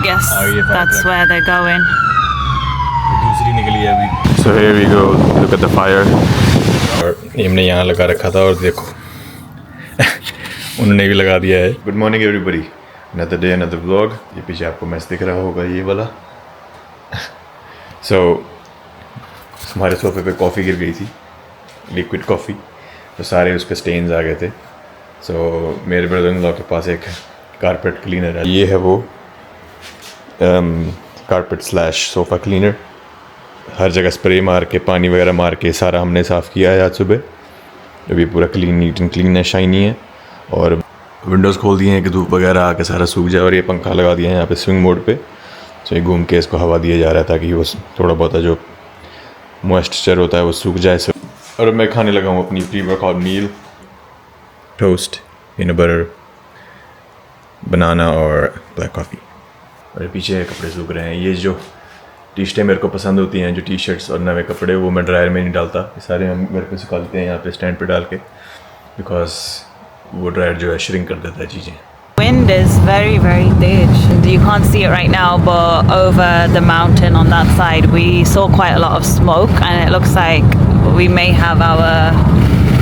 guess that's where they're going. दूसरी निकली है अभी. So here we go. Look at the fire. और हमने यहाँ लगा रखा था और देखो उन्होंने भी लगा दिया है. Good morning everybody. Another day, another vlog. ये पीछे आपको मैच दिख रहा होगा ये वाला. So हमारे सोफे पे कॉफ़ी गिर गई थी, लिक्विड कॉफ़ी, तो सारे उस पर स्टेन्स आ गए थे. So मेरे ब्रदर इन लॉ के पास एक कारपेट क्लीनर है. ये है वो कारपेट स्लैश सोफ़ा क्लीनर. हर जगह स्प्रे मार के, पानी वगैरह मार के सारा हमने साफ़ किया है आज सुबह. अभी पूरा क्लीन, नीट एंड क्लीन है, शाइनी है. और विंडोज़ खोल दिए हैं कि धूप वगैरह आके सारा सूख जाए. और ये पंखा लगा दिया है यहाँ पे स्विंग मोड पे. तो ये घूम के इसको हवा दिया जा रहा है ताकि वो थोड़ा बहुत जो मॉइस्चर होता है वो सूख जाए. और मैं खाने लगा हूँ अपनी प्री-वर्कआउट मील, टोस्ट, पीनट बटर, बनाना और ब्लैक कॉफ़ी. और पीछे कपड़े सूख रहे हैं. ये जो टी शर्टें मेरे को पसंद होती हैं, जो टी शर्ट्स और नए कपड़े, वो मैं ड्रायर में नहीं डालता. ये सारे हम घर पे सुखा लेते हैं यहाँ पे स्टैंड पे डाल के, बिकॉज वो ड्रायर जो है श्रिंक कर देता है चीज़ें. Wind is very, very thick. You can't see it right now, but over the mountain on that side, we saw quite a lot of smoke, and it looks like we may have our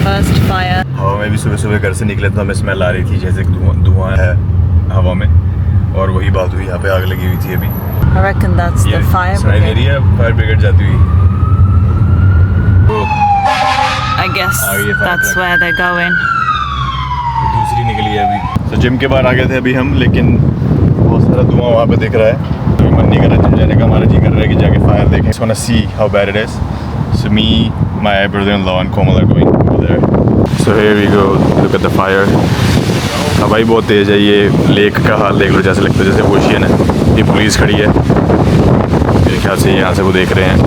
first fire. हवा में भी सुबह सुबह घर से निकले तो हमें स्मेल आ रही थी जैसे धुआं है हवा में. और वही बात हुई, यहाँ पे आग लगी हुई थी अभी. I reckon that's the fire brigade. Fire brigade जाती हुई. I guess that's where they're going. दूसरी निकली है अभी. तो जिम के बाहर आ गए थे अभी हम, लेकिन बहुत सारा धुआं वहाँ पे दिख रहा है. तो मन नहीं कर रहा जिम जाने का. हमारा जी कर रहा है कि जाके फायर देखें. I want to see how bad it is. So me, my brother-in-law and Komal are going over there. So here we go. Look at the fire. हवाई बहुत तेज़ है. ये लेक का हाल देख लो, जैसे लगता है जैसे ओशियन है. ये पुलिस खड़ी है मेरे ख्याल से, यहाँ से वो देख रहे हैं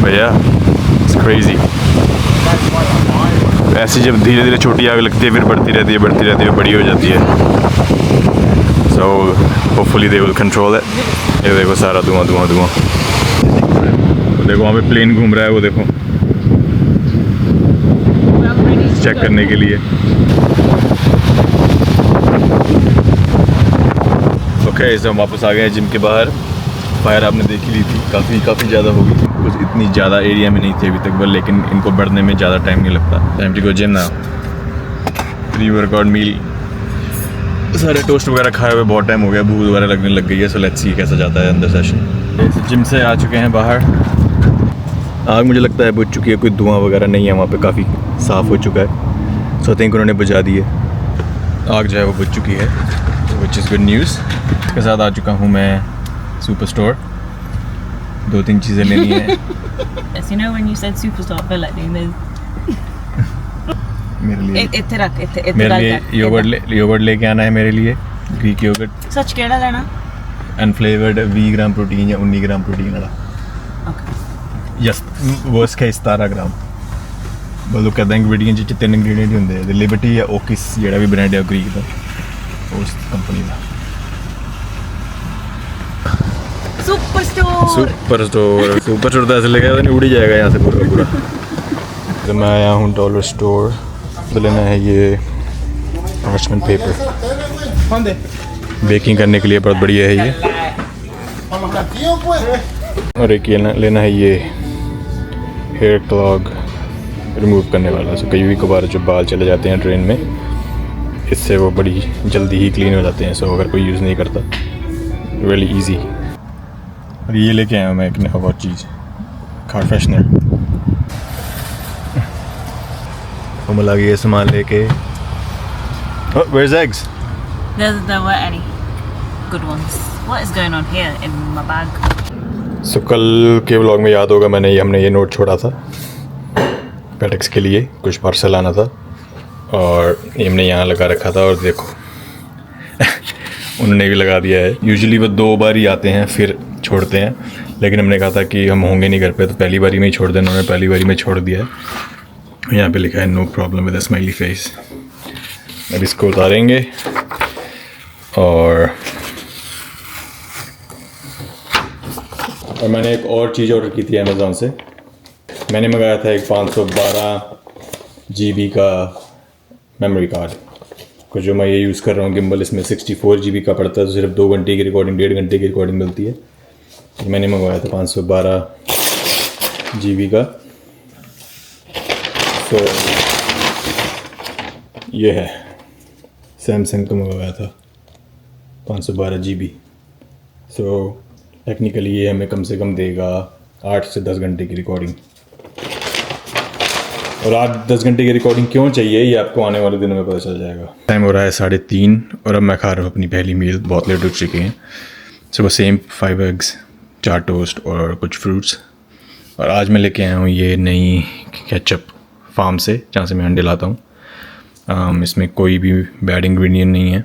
भैया. It's crazy. ऐसी जब धीरे धीरे छोटी आग लगती है फिर बढ़ती रहती है, बड़ी हो जाती है. So hopefully they will control it. ये देखो सारा धुआं. देखो वहाँ पे प्लेन घूम रहा है, वो देखो चेक करने के लिए. ओके, सो हम वापस आ गए हैं जिम के बाहर. फायर आपने देख ही ली थी, काफ़ी ज़्यादा होगी. कुछ इतनी ज़्यादा एरिया में नहीं थी अभी तक, लेकिन इनको बढ़ने में ज़्यादा टाइम नहीं लगता. Time to go gym now. Pre workout meal, सारे टोस्ट वगैरह खाए हुए बहुत टाइम हो गया, भूख वगैरह लगने लग गई है. सो लेट्स सी कैसा जाता है अंदर सेशन. जिम से आ चुके हैं बाहर. आग मुझे लगता है बुझ चुकी है, कोई धुआं वगैरह नहीं है वहाँ पे, काफ़ी साफ़ हो चुका है. सो आई थिंक उन्होंने बुझा दी है. आग जो है वो बुझ चुकी है, विच इज़ गुड न्यूज़. इसके साथ आ चुका हूँ मैं सुपर स्टोर. 2-3 चीज़ें लेनी है. Yes, you know when you said superstar, I feel like doing this. मेरे लिए मेरे लिए योगर्ट लेके आना है मेरे लिए. Greek yogurt. सच केड़ा लेना? अनफ्लेवर्ड 20 ग्राम प्रोटीन या 19 ग्राम प्रोटीन वाला. यस, वो इसका 17 ग्राम. बोलो कहते हैं इंग्रेडिएंट जिस 3 इंग्रेडिएंट होंगे हैं. लिबर्टी या ओकिस जेड़ा भी ब्रांड है ग्रीक का, उस कंपनी का. सुपर स्टोर तो ऐसे लगा नहीं, उड़ ही जाएगा यहाँ से पूरा. तो मैं आया हूँ डॉलर स्टोर. तो लेना है ये पार्चमेंट पेपर, बेकिंग करने के लिए बहुत बढ़िया है ये. और एक ये लेना है ये हेयर क्लॉग रिमूव करने वाला. सो कई कभार जो बाल चले जाते हैं ड्रेन में, इससे वो बड़ी जल्दी ही क्लीन हो जाते हैं. सो अगर कोई यूज़ नहीं करता, रियली इजी. और ये लेके आया हूँ मैं एक नया बहुत चीज़, कार फ्रेशनर. हम लगे ये सामान लेके. Where's eggs? There weren't any good ones. What is going on here in my bag? So कल के व्लॉग में याद होगा हमने ये नोट छोड़ा था पेटेक्स के लिए, कुछ पार्सल आना था और ये हमने यहाँ लगा रखा था. और देखो उन्होंने भी लगा दिया है. यूजुअली वो 2 बार ही आते हैं फिर छोड़ते हैं, लेकिन हमने कहा था कि हम होंगे नहीं घर पे, तो पहली बारी में ही छोड़ देना. उन्होंने पहली बारी में छोड़ दिया है. यहाँ पे लिखा है no problem with a smiley face. अब इसको उतारेंगे और मैंने एक और चीज़ ऑर्डर की थी अमेज़ॉन से. मैंने मंगाया था एक 512 GB का मेमोरी कार्ड. को जो मैं ये यूज़ कर रहा हूँ गिम्बल, इसमें 64 GB का पड़ता है, तो सिर्फ 2 घंटे की रिकॉर्डिंग, 1.5 घंटे की रिकॉर्डिंग मिलती है। तो मैंने मंगवाया था 512 GB का। तो ये है, सैमसंग का मंगवाया था 512 GB। सो टेक्निकली ये हमें कम से कम देगा 8 से 10 घंटे की रिकॉर्डिंग। और 8-10 घंटे की रिकॉर्डिंग क्यों चाहिए ये आपको आने वाले दिनों में पता चल जाएगा। टाइम हो रहा है 3:30 और अब मैं खा रहा हूँ अपनी पहली मील। बहुत लेट हो चुके हैं। सुबह सेम 5 एग्स, 4 टोस्ट और कुछ फ्रूट्स। और आज मैं लेके आया हूँ ये नई केचप फार्म से, जहाँ से मैं अंडे लाता हूँ। इसमें कोई भी बैड इंग्रेडिएंट नहीं है।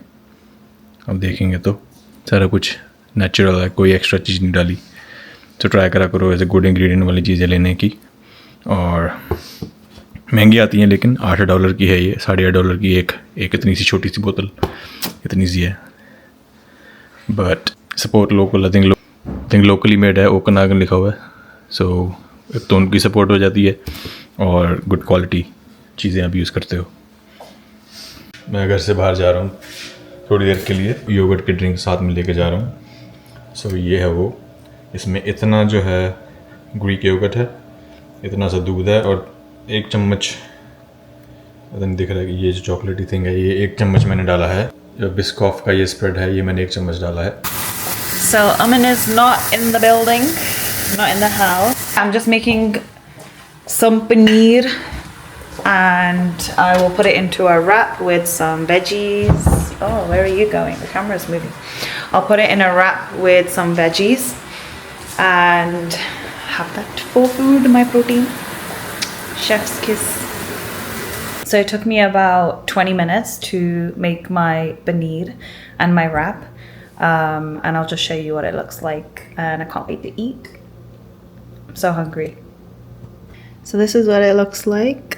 अब देखेंगे तो सारा कुछ नेचुरल है, कोई एक्स्ट्रा चीज़ नहीं डाली। तो ट्राई करा करो ऐसे गुड इंग्रेडिएंट वाली चीज़ें लेने की। और महंगी आती हैं, लेकिन $8 की है ये, $8.5 की एक इतनी सी छोटी सी बोतल, इतनी सी है। But support local, I think locally made है, ओकनागन लिखा हुआ है। सो एक तो उनकी सपोर्ट हो जाती है और गुड क्वालिटी चीज़ें आप यूज़ करते हो। मैं घर से बाहर जा रहा हूँ थोड़ी देर के लिए, योगर्ट की ड्रिंक साथ में लेके जा रहा हूँ। सो ये है वो, इसमें इतना जो है ग्रीक योगर्ट है, इतना सा दूध है और 1 चम्मच, पता नहीं दिख रहा है कि ये जो चॉकलेटी थिंग है, ये 1 चम्मच मैंने डाला है। जो बिस्कॉफ का ये स्प्रेड है, ये मैंने 1 चम्मच डाला है। So Amin is not in the building, not in the house. I'm just making some paneer and I will put it into a wrap with some veggies. Oh, where are you going? The camera is moving. I'll put it in a wrap with some veggies and have that for food, my protein. Chef's kiss. So it took me about 20 minutes to make my paneer and my wrap. And I'll just show you what it looks like, and I can't wait to eat. I'm so hungry. So this is what it looks like.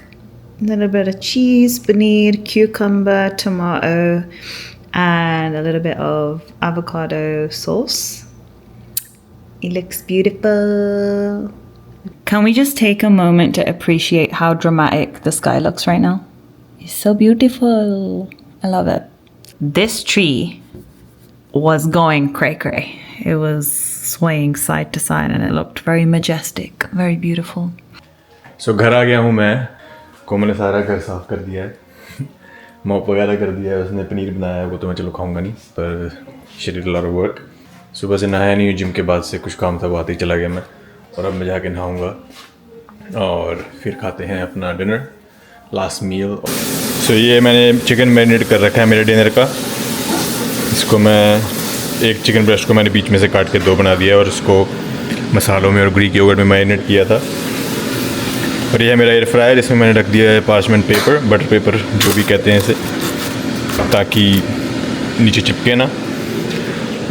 A little bit of cheese, paneer, cucumber, tomato, and a little bit of avocado sauce. It looks beautiful. Can we just take a moment to appreciate how dramatic the sky looks right now? It's so beautiful. I love it. This tree was going cray-cray. It was swaying side to side and it looked very majestic, very beautiful. So घर आ गया हूँ मैं। कोमल ने सारा घर साफ़ कर दिया है, मॉप वगैरह कर दिया है, उसने पनीर बनाया है, वो तो मैं चलो खाऊंगा नहीं, पर she did a lot of work. सुबह से नहाया नहीं हूँ, जिम के बाद से कुछ काम था, वो आते ही चला गया मैं। और अब मैं जाके नहाऊंगा और फिर खाते हैं अपना डिनर, लास्ट मील। सो ये मैंने चिकन मैरिनेट कर रखा है मेरे डिनर का। इसको मैं एक चिकन ब्रेस्ट को मैंने बीच में से काट के 2 बना दिया और उसको मसालों में और ग्रीक योगर्ट में मैरिनेट किया था। और ये है मेरा एयर फ्रायर, इसमें मैंने रख दिया है पार्चमेंट पेपर, बटर पेपर जो भी कहते हैं इसे, ताकि नीचे चिपके ना।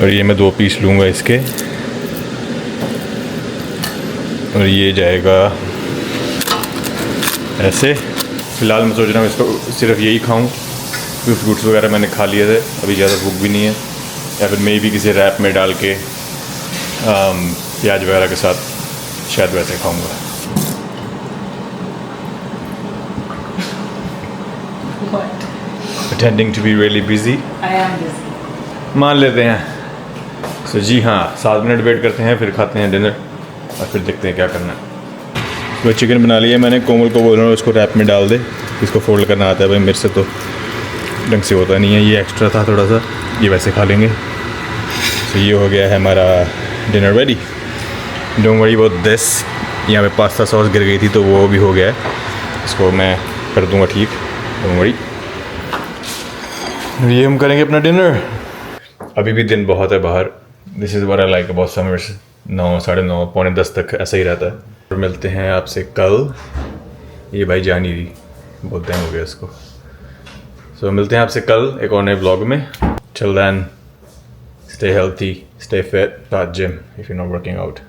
और ये मैं 2 पीस लूँगा इसके, और ये जाएगा ऐसे। फ़िलहाल मैं सोच रहा हूँ इसको सिर्फ यही खाऊँ, क्योंकि फ्रूट्स वगैरह मैंने खा लिए थे, अभी ज़्यादा भूख भी नहीं है। या फिर मे भी किसी रैप में डाल के प्याज वगैरह के साथ शायद वैसे खाऊंगा। Pretending to be really busy. I am busy. मान लेते हैं। सो जी हाँ, 7 मिनट वेट करते हैं, फिर खाते हैं डिनर और फिर देखते हैं क्या करना है। तो चिकन बना लिया मैंने, कोमल को बोल रहा हूँ उसको रैप में डाल दे, इसको फोल्ड करना आता है भाई, मेरे से तो ढंग से होता नहीं है। ये एक्स्ट्रा था थोड़ा सा, ये वैसे खा लेंगे। तो ये हो गया है हमारा dinner ready. Don't worry about this, यहाँ पे पास्ता सॉस गिर गई थी तो वो भी हो गया है, इसको मैं कर दूँगा ठीक, डोंट वरी। ये हम करेंगे अपना डिनर। अभी भी दिन बहुत है बाहर, this is what I like about summers. 9, 9:30, पौने 10 तक ऐसा ही रहता है। और मिलते हैं आपसे कल। ये भाई जान ही रही, बहुत टाइम हो गया इसको। सो मिलते हैं आपसे कल एक और नए ब्लॉग में। Till then, stay healthy, stay fit, start gym if you're not working out.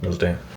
मिलते हैं।